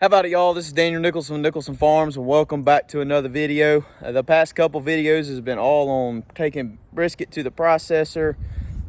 How about it, y'all? This is Daniel Nicholson from Nicholson Farms, and welcome back to another video. The past couple videos has been all on taking brisket to the processor,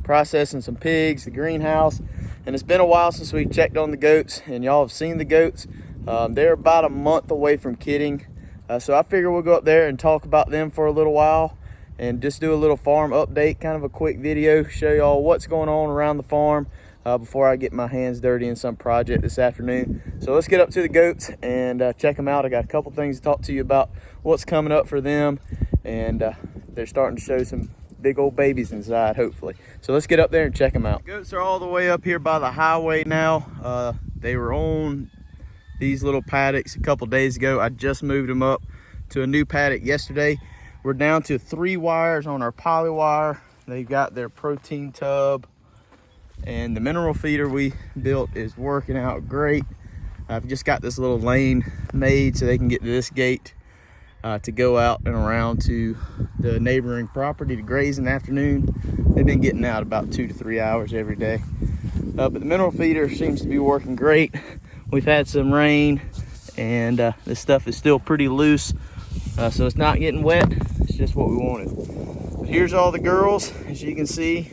processing some pigs, the greenhouse, and it's been a while since we checked on the goats, and y'all have seen the goats. They're about a month away from kidding, so I figure we'll go up there and talk about them for a little while and just do a little farm update, kind of a quick video, show y'all what's going on around the farm before I get my hands dirty in some project this afternoon. So let's get up to the goats and check them out. I got a couple things to talk to you about what's coming up for them, and they're starting to show some big old babies inside, hopefully. So let's get up there and check them out. Goats are all the way up here by the highway now. They were on these little paddocks a couple days ago. I just moved them up to a new paddock yesterday. We're down to 3 wires on our poly wire. They've got their protein tub, and the mineral feeder we built is working out great. I've just got this little lane made so they can get to this gate to go out and around to the neighboring property to graze in the afternoon. They've been getting out about 2 to 3 hours every day. But the mineral feeder seems to be working great. We've had some rain, and this stuff is still pretty loose, so it's not getting wet. It's just what we wanted. But here's all the girls. As you can see,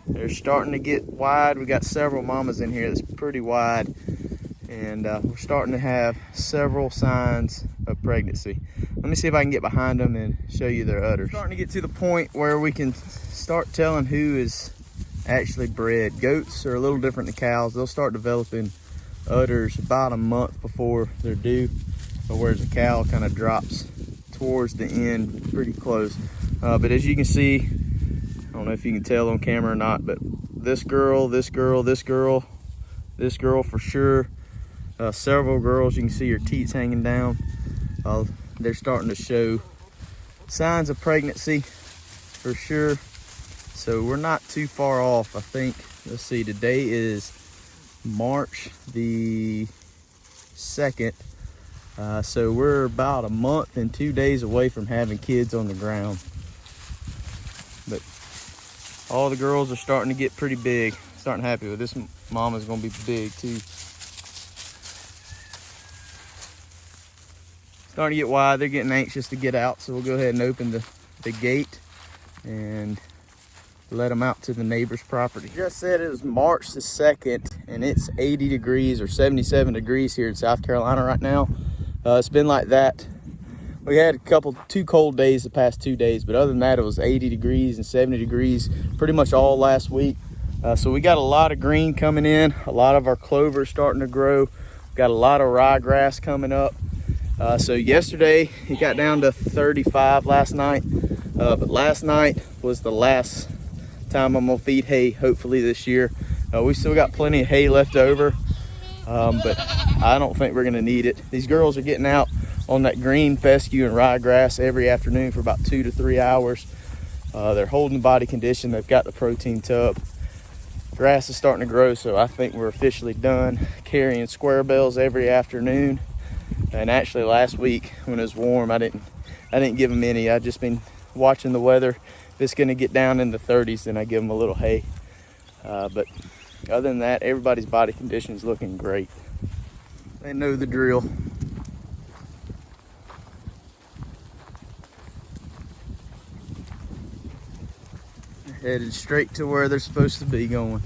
they're starting to get wide. We got several mamas in here that's pretty wide, and we're starting to have several signs of pregnancy. Let me see if I can get behind them and show you their udders. We're starting to get to the point where we can start telling who is actually bred. Goats are a little different than cows. They'll start developing udders about a month before they're due, whereas a cow kind of drops towards the end pretty close. But as you can see, I don't know if you can tell on camera or not, but this girl, this girl, this girl, this girl for sure, several girls, you can see her teats hanging down. They're starting to show signs of pregnancy for sure. So we're not too far off, I think. Let's see, today is March the 2nd. So we're about a month and 2 days away from having kids on the ground. But all the girls are starting to get pretty big. Starting happy with this. Mama's gonna be big too. Starting to get wide. They're getting anxious to get out, so we'll go ahead and open the gate and let them out to the neighbor's property. Just said it was March the 2nd, and it's 80 degrees or 77 degrees here in South Carolina right now. It's been like that. We had two cold days the past 2 days, but other than that, it was 80 degrees and 70 degrees pretty much all last week. So we got a lot of green coming in. A lot of our clover starting to grow. We've got a lot of ryegrass coming up. So yesterday it got down to 35 last night, but last night was the last time I'm gonna feed hay, hopefully this year. We still got plenty of hay left over, but I don't think we're gonna need it. These girls are getting out on that green fescue and ryegrass every afternoon for about 2 to 3 hours. They're holding body condition. They've got the protein tub. Grass is starting to grow, so I think we're officially done carrying square bells every afternoon. And actually last week when it was warm, I didn't give them any. I've just been watching the weather. If it's gonna get down in the 30s, then I give them a little hay. But other than that, everybody's body condition is looking great. They know the drill. They're headed straight to where they're supposed to be going.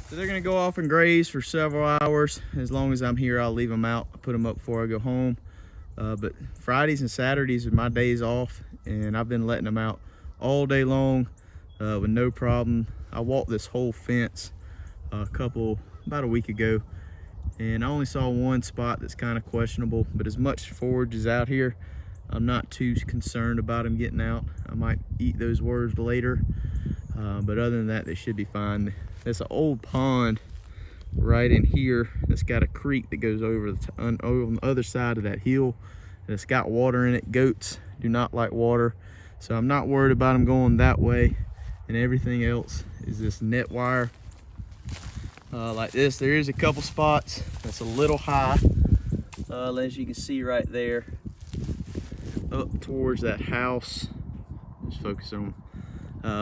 So they're gonna go off and graze for several hours. As long as I'm here, I'll leave them out. I put them up before I go home. But Fridays and Saturdays are my days off, and I've been letting them out all day long with no problem. I walked this whole fence about a week ago, and I only saw one spot that's kind of questionable, but as much forage is out here, I'm not too concerned about them getting out. I might eat those worms later, but other than that, they should be fine. There's an old pond right in here that's got a creek that goes over on the other side of that hill, and it's got water in it. Goats do not like water, so I'm not worried about them going that way. And everything else is this net wire like this. There is a couple spots that's a little high, as you can see right there up towards that house. Just focus on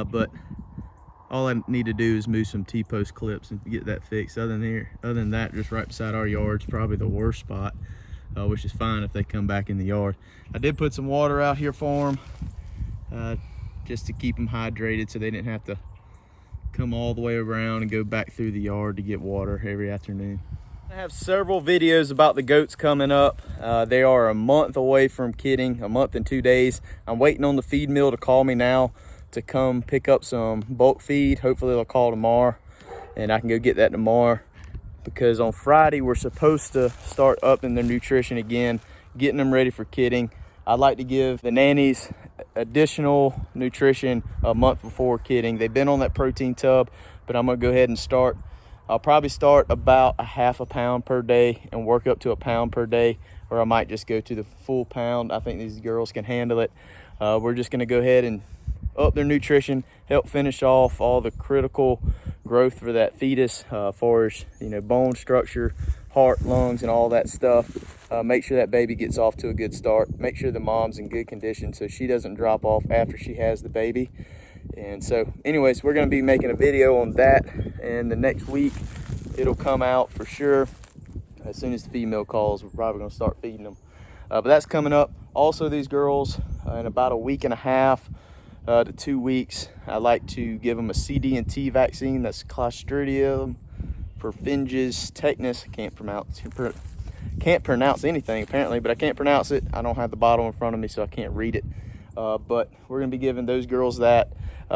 but all I need to do is move some T-post clips and get that fixed. Other than that, just right beside our yard's probably the worst spot, which is fine if they come back in the yard. I did put some water out here for them, just to keep them hydrated so they didn't have to come all the way around and go back through the yard to get water every afternoon. I have several videos about the goats coming up. They are a month away from kidding, a month and 2 days. I'm waiting on the feed mill to call me now to come pick up some bulk feed. Hopefully they'll call tomorrow and I can go get that tomorrow, because on Friday we're supposed to start upping their nutrition again, getting them ready for kidding. I'd like to give the nannies additional nutrition a month before kidding. They've been on that protein tub, but I'm gonna go ahead and start. I'll probably start about a half a pound per day and work up to a pound per day, or I might just go to the full pound. I think these girls can handle it. We're just gonna go ahead and up their nutrition, help finish off all the critical growth for that fetus, far as, you know, bone structure, heart, lungs, and all that stuff. Make sure that baby gets off to a good start. Make sure the mom's in good condition so she doesn't drop off after she has the baby. And so anyways, we're going to be making a video on that, and the next week it'll come out for sure. As soon as the female calls, we're probably going to start feeding them, but that's coming up. Also, these girls, in about a week and a half to 2 weeks, I like to give them a CD&T vaccine. That's Clostridium perfringens tetanus. Can't pronounce anything apparently, but I can't pronounce it. I don't have the bottle in front of me, so I can't read it. But we're going to be giving those girls that,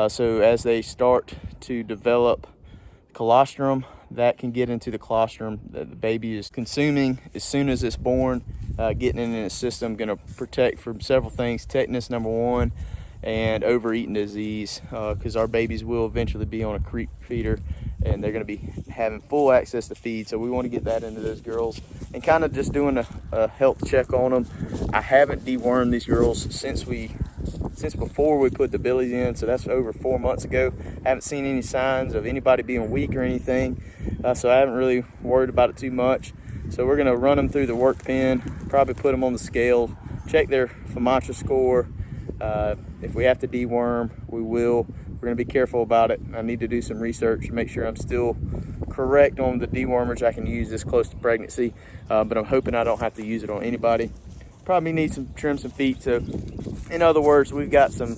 so as they start to develop colostrum, that can get into the colostrum that the baby is consuming as soon as it's born, getting it in its system. Going to protect from several things: tetanus, number one, and overeating disease, because our babies will eventually be on a creep feeder and they're going to be having full access to feed. So we want to get that into those girls and kind of just doing a health check on them. I haven't dewormed these girls since before we put the bellies in, so that's over 4 months ago. Haven't seen any signs of anybody being weak or anything, so I haven't really worried about it too much. So we're going to run them through the work pen, probably put them on the scale, check their FOMATRA score. If we have to deworm, we will. We're going to be careful about it. I need to do some research to make sure I'm still correct on the dewormers I can use this close to pregnancy, but I'm hoping I don't have to use it on anybody. Probably need some trim some feet. So in other words, we've got some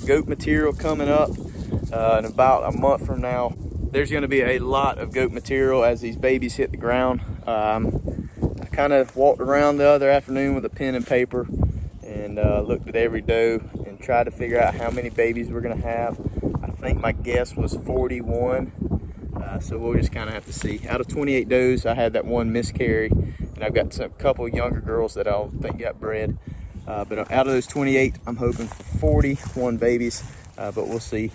goat material coming up in about a month from now. There's going to be a lot of goat material as these babies hit the ground. I kind of walked around the other afternoon with a pen and paper and looked at every doe and tried to figure out how many babies we're going to have. I think my guess was 41, so we'll just kind of have to see. Out of 28 does, I had that one miscarry, and I've got a couple of younger girls that I don't think got bred, but out of those 28, I'm hoping for 41 babies, but we'll see.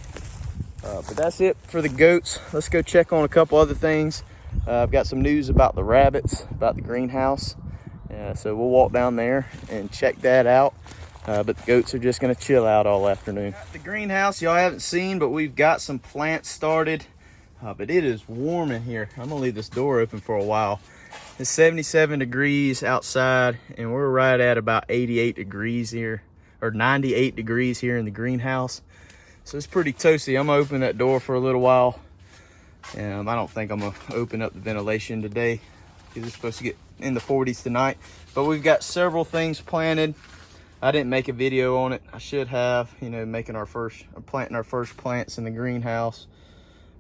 But that's it for the goats. Let's go check on a couple other things. I've got some news about the rabbits, about the greenhouse. So we'll walk down there and check that out. But the goats are just going to chill out all afternoon. The greenhouse y'all haven't seen, but we've got some plants started. But it is warm in here. I'm going to leave this door open for a while. It's 77 degrees outside, and we're right at about 88 degrees here, or 98 degrees here in the greenhouse. So it's pretty toasty. I'm going to open that door for a little while. I don't think I'm going to open up the ventilation today because it's supposed to get in the 40s tonight. But we've got several things planted. I didn't make a video on it. I should have, you know, planting our first plants in the greenhouse.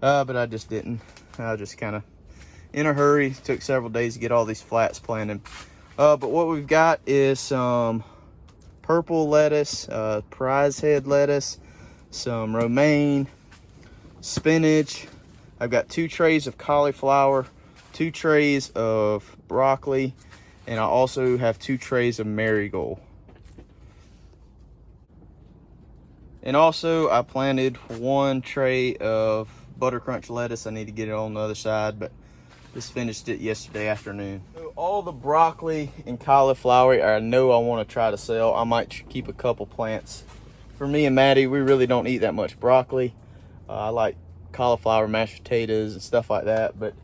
But I just didn't. I was just kind of in a hurry. It took several days to get all these flats planted. But what we've got is some purple lettuce, prize head lettuce, some romaine, spinach. I've got 2 trays of cauliflower, 2 trays of broccoli, and I also have 2 trays of marigold. And also I planted 1 tray of butter crunch lettuce. I need to get it on the other side, but just finished it yesterday afternoon. So all the broccoli and cauliflower I know I want to try to sell. I might keep a couple plants. For me and Maddie, we really don't eat that much broccoli. I like cauliflower, mashed potatoes, and stuff like that, but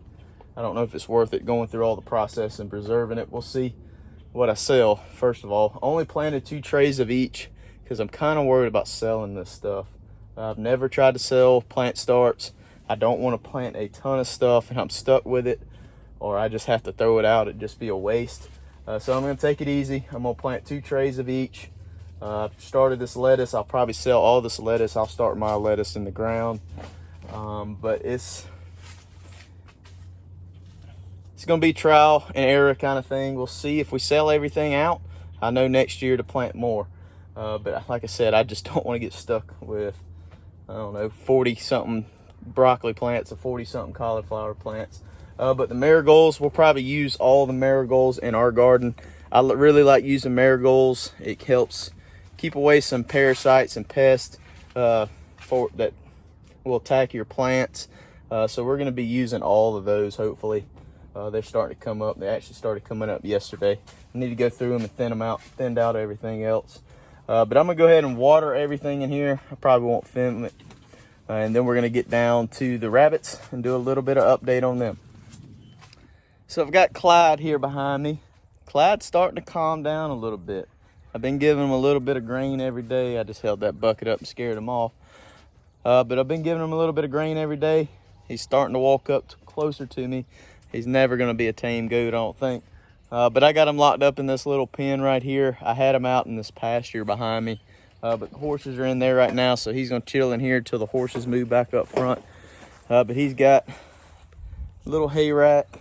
I don't know if it's worth it going through all the process and preserving it. We'll see what I sell. First of all, I only planted 2 trays of each because I'm kind of worried about selling this stuff. I've never tried to sell plant starts. I don't want to plant a ton of stuff and I'm stuck with it, or I just have to throw it out. It'd just be a waste. So I'm going to take it easy. I'm going to plant 2 trays of each. I've started this lettuce. I'll probably sell all this lettuce. I'll start my lettuce in the ground. But it's going to be trial and error kind of thing. We'll see if we sell everything out. I know next year to plant more. But like I said, I just don't want to get stuck with, I don't know, 40-something broccoli plants or 40-something cauliflower plants. But the marigolds, we'll probably use all the marigolds in our garden. I really like using marigolds. It helps keep away some parasites and pests that will attack your plants. So we're going to be using all of those, hopefully. They're starting to come up. They actually started coming up yesterday. I need to go through them and thin them out, thinned out everything else. But I'm going to go ahead and water everything in here. I probably won't film it. And then we're going to get down to the rabbits and do a little bit of update on them. So I've got Clyde here behind me. Clyde's starting to calm down a little bit. I've been giving him a little bit of grain every day. I just held that bucket up and scared him off. But I've been giving him a little bit of grain every day. He's starting to walk up closer to me. He's never going to be a tame goat, I don't think. But I got him locked up in this little pen right here. I had him out in this pasture behind me. But the horses are in there right now, so he's going to chill in here until the horses move back up front. But he's got a little hay rack.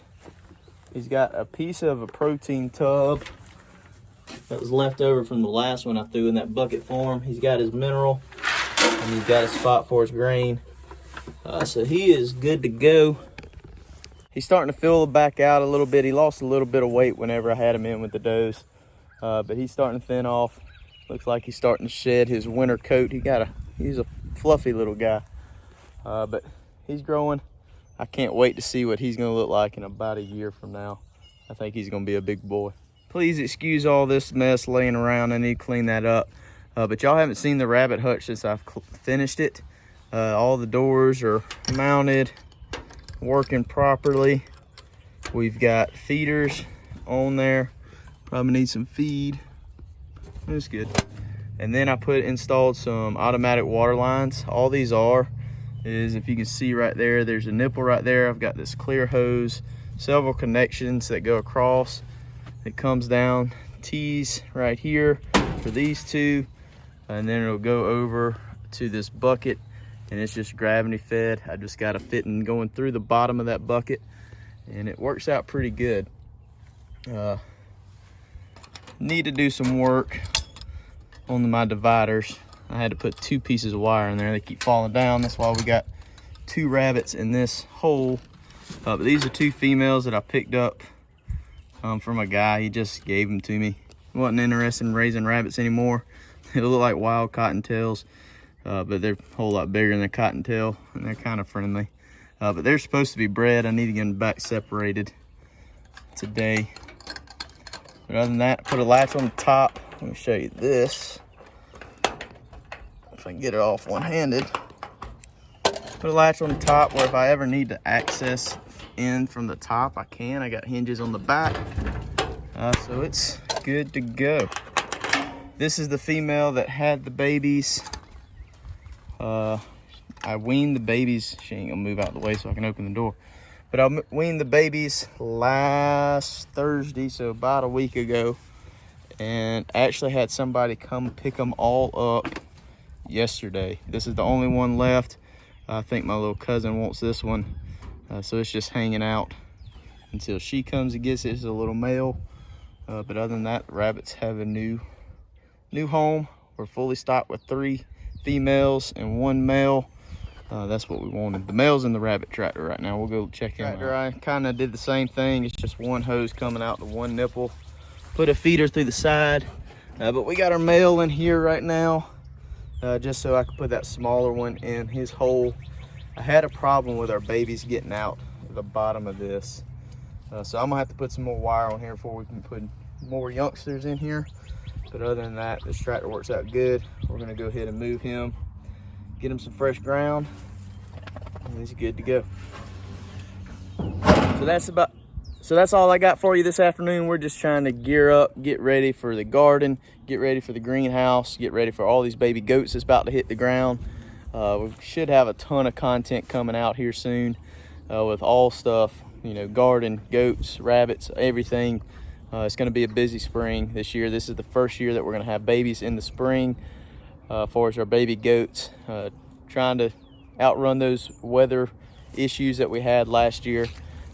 He's got a piece of a protein tub that was left over from the last one I threw in that bucket for him. He's got his mineral, and he's got a spot for his grain. So he is good to go. He's starting to fill back out a little bit. He lost a little bit of weight whenever I had him in with the does. But he's starting to thin off. Looks like he's starting to shed his winter coat. He's a fluffy little guy. But he's growing. I can't wait to see what he's going to look like in about a year from now. I think he's going to be a big boy. Please excuse all this mess laying around. I need to clean that up. But y'all haven't seen the rabbit hutch since I've finished it. All the doors are mounted, working properly. We've got feeders on there. Probably need some feed. That's good. And then I installed some automatic water lines. All these is, if you can see right there, there's a nipple right there. I've got this clear hose, several connections that go across. It comes down, T's right here for these 2, and then it'll go over to this bucket, and it's just gravity fed. I just got a fitting going through the bottom of that bucket, and it works out pretty good. Need to do some work on my dividers. I had to put 2 pieces of wire in there. They keep falling down. That's why we got 2 rabbits in this hole. But these are 2 females that I picked up from a guy. He just gave them to me. Wasn't interested in raising rabbits anymore. They look like wild cottontails, but they're a whole lot bigger than a cottontail, and they're kind of friendly. But they're supposed to be bred. I need to get them back separated today. But other than that, I put a latch on the top. Let me show you this. If I can get it off one-handed. Put a latch on the top where if I ever need to access in from the top, I can. I got hinges on the back. So it's good to go. This is the female that had the babies. I weaned the babies. She ain't gonna move out the way so I can open the door. But I weaned the babies last Thursday, so about a week ago. And actually had somebody come pick them all up yesterday. This is the only one left. I think my little cousin wants this one. So it's just hanging out until she comes and gets it. It's a little male. But other than that, rabbits have a new home. We're fully stocked with 3 females and 1 male. That's what we wanted. The male's in the rabbit tractor right now. We'll go check him out. I kind of did the same thing. It's just 1 hose coming out to 1 nipple. Put a feeder through the side. But we got our male in here right now. Just so I could put that smaller one in his hole. I had a problem with our babies getting out at the bottom of this. So I'm gonna have to put some more wire on here before we can put more youngsters in here. But other than that, this tractor works out good. We're gonna go ahead and move him, get him some fresh ground, and he's good to go. So that's all I got for you this afternoon. We're just trying to gear up, get ready for the garden, get ready for the greenhouse, get ready for all these baby goats that's about to hit the ground. We should have a ton of content coming out here soon with all stuff, you know, garden, goats, rabbits, everything. It's going to be a busy spring this year. This is the first year that we're going to have babies in the spring for our baby goats, trying to outrun those weather issues that we had last year.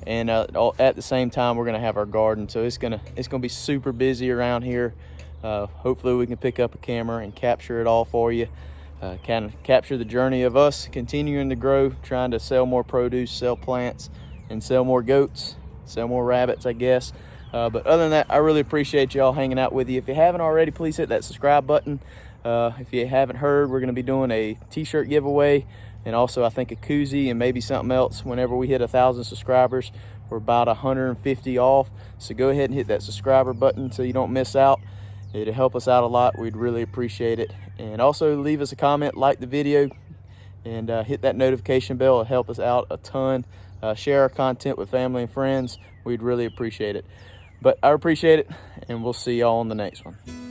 And at the same time, we're going to have our garden. So it's going to be super busy around here. Hopefully we can pick up a camera and capture it all for you. Kind of capture the journey of us continuing to grow, trying to sell more produce, sell plants, and sell more goats, sell more rabbits, I guess. But other than that, I really appreciate y'all hanging out with you. If you haven't already, please hit that subscribe button. If you haven't heard, we're going to be doing a t-shirt giveaway, and also I think a koozie and maybe something else whenever we hit 1,000 subscribers. We're about 150 off, so go ahead and hit that subscriber button so you don't miss out. It'll help us out a lot. We'd really appreciate it. And also leave us a comment, like the video, and hit that notification bell. It'll help us out a ton. Share our content with family and friends. We'd really appreciate it. But I appreciate it, and we'll see y'all on the next one.